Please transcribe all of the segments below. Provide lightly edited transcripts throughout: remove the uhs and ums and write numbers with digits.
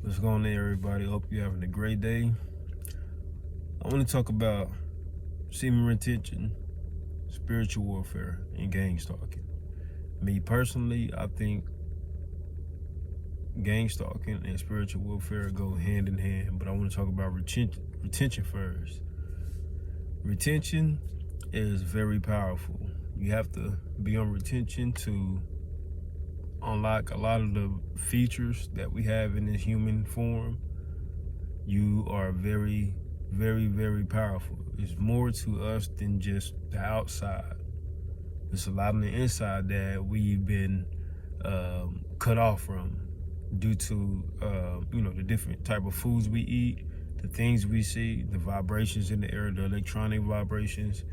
What's going on, everybody? Hope you're having a great day. I want to talk about semen retention, spiritual warfare, and gang stalking. Me personally, I think gang stalking and spiritual warfare go hand in hand, but I want to talk about retention first. Retention is very powerful. You have to be on retention to unlock a lot of the features that we have in this human form. You are very, very powerful. It's more to us than just the outside. There's a lot on the inside that we've been cut off from due to the different type of foods we eat, the things we see, the vibrations in the air, the electronic vibrations,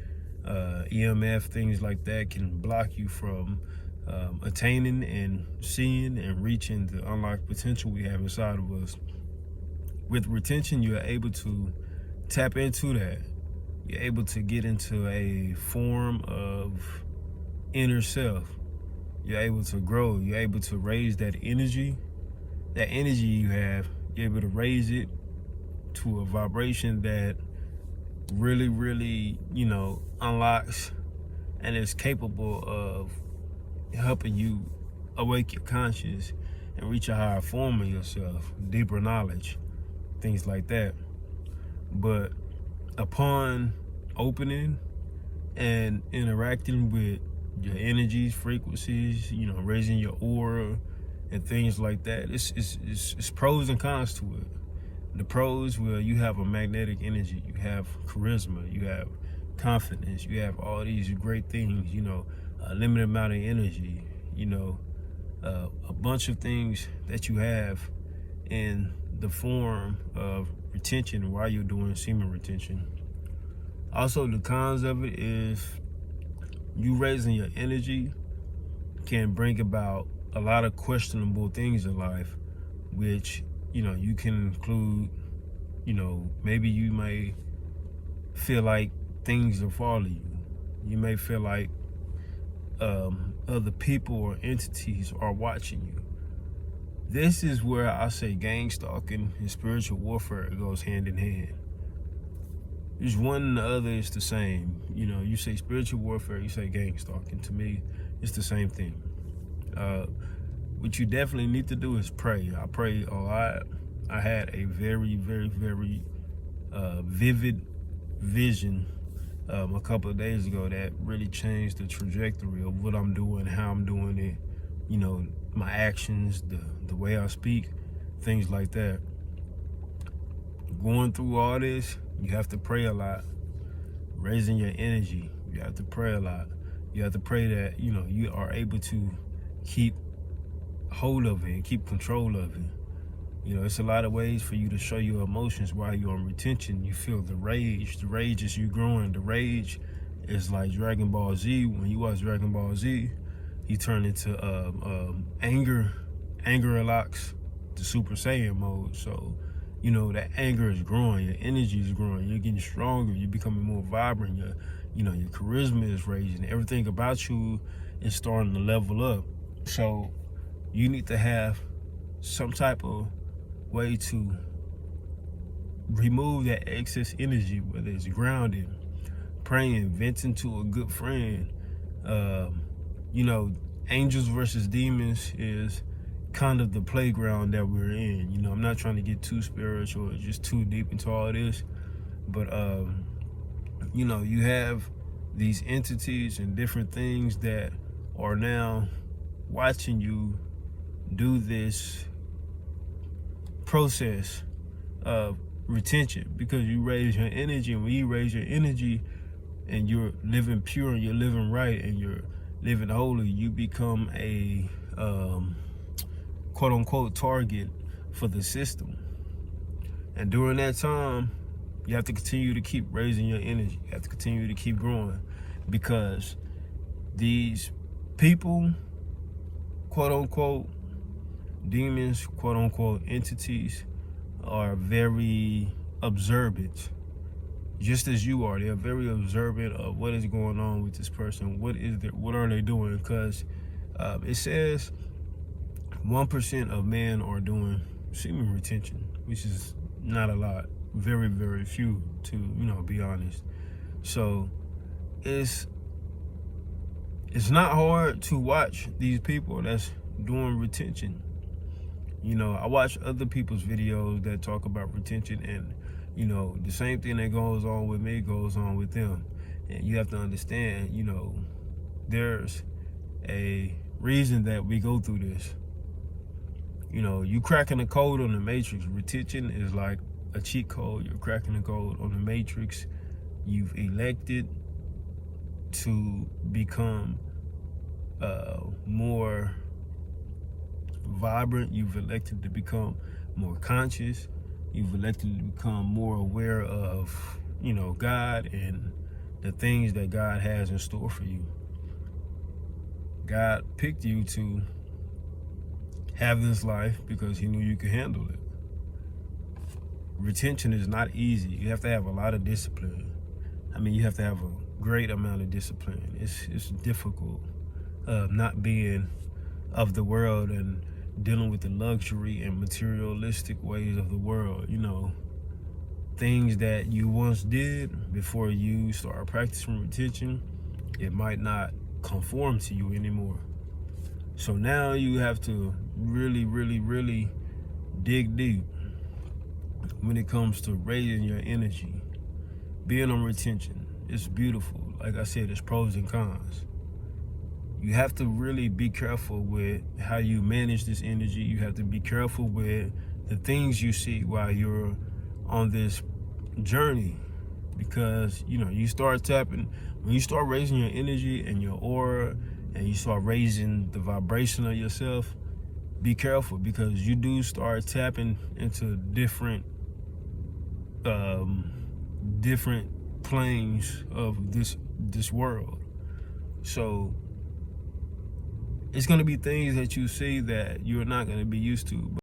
EMF, things like that can block you from attaining and seeing and reaching the unlocked potential we have inside of us. With retention, you're able to tap into that. You're able to get into a form of inner self. You're able to grow. You're able to raise that energy. That energy you have, you're able to raise it to a vibration that really, unlocks and is capable of helping you awake your conscious and reach a higher form of yourself, deeper knowledge, things like that. But upon opening and interacting with your energies, frequencies, raising your aura and things like that, it's pros and cons to it. The pros, well, you have a magnetic energy, you have charisma, you have confidence, you have all these great things, a limited amount of energy, a bunch of things that you have in the form of retention while you're doing semen retention. Also, the cons of it is you raising your energy can bring about a lot of questionable things in life, which, you can include, maybe you may feel like things are following you. You may feel like other people or entities are watching you. This is where I say gang stalking and spiritual warfare goes hand in hand. There's one and the other is the same. You say spiritual warfare, you say gang stalking. To me, it's the same thing. What you definitely need to do is pray. I pray a lot. I had a very vivid vision a couple of days ago that really changed the trajectory of what I'm doing, how I'm doing it, my actions, the way I speak, things like that. Going through all this, you have to pray a lot. Raising your energy, you have to pray a lot. You have to pray that, you are able to keep hold of it and keep control of it. It's a lot of ways for you to show your emotions while you're on retention. You feel the rage. The rage is you growing. The rage is like Dragon Ball Z. When you watch Dragon Ball Z, he turned into anger unlocks the Super Saiyan mode. So, that anger is growing. Your energy is growing. You're getting stronger. You're becoming more vibrant. Your charisma is raising. Everything about you is starting to level up. So you need to have some type of way to remove that excess energy, whether it's grounding, praying, venting to a good friend. Angels versus demons is kind of the playground that we're in. I'm not trying to get too spiritual or just too deep into all this, but you have these entities and different things that are now watching you do this process of retention because you raise your energy. And when you raise your energy and you're living pure and you're living right and you're living holy, you become a quote unquote target for the system. And during that time, you have to continue to keep raising your energy. You have to continue to keep growing because these people, quote unquote demons, quote unquote entities, are very observant, just as you are. They're very observant of what is going on with this person. What are they doing? Because it says 1% of men are doing semen retention, which is not a lot, very, very few, to be honest. So it's not hard to watch these people that's doing retention. I watch other people's videos that talk about retention, and the same thing that goes on with me goes on with them. And you have to understand, there's a reason that we go through this. You cracking the code on the matrix. Retention is like a cheat code. You're cracking the code on the matrix. You've elected to become more vibrant. You've elected to become more conscious. You've elected to become more aware of, God and the things that God has in store for you. God picked you to have this life because he knew you could handle it. Retention is not easy. You have to have a lot of discipline. You have to have a great amount of discipline. It's difficult not being of the world and dealing with the luxury and materialistic ways of the world. Things that you once did before you start practicing retention, it might not conform to you anymore. So now you have to really, really, really dig deep when it comes to raising your energy. Being on retention, it's beautiful. Like I said, there's pros and cons. You have to really be careful with how you manage this energy. You have to be careful with the things you see while you're on this journey, because you start tapping, when you start raising your energy and your aura, and you start raising the vibration of yourself, be careful, because you do start tapping into different planes of this world. So it's going to be things that you see that you're not going to be used to.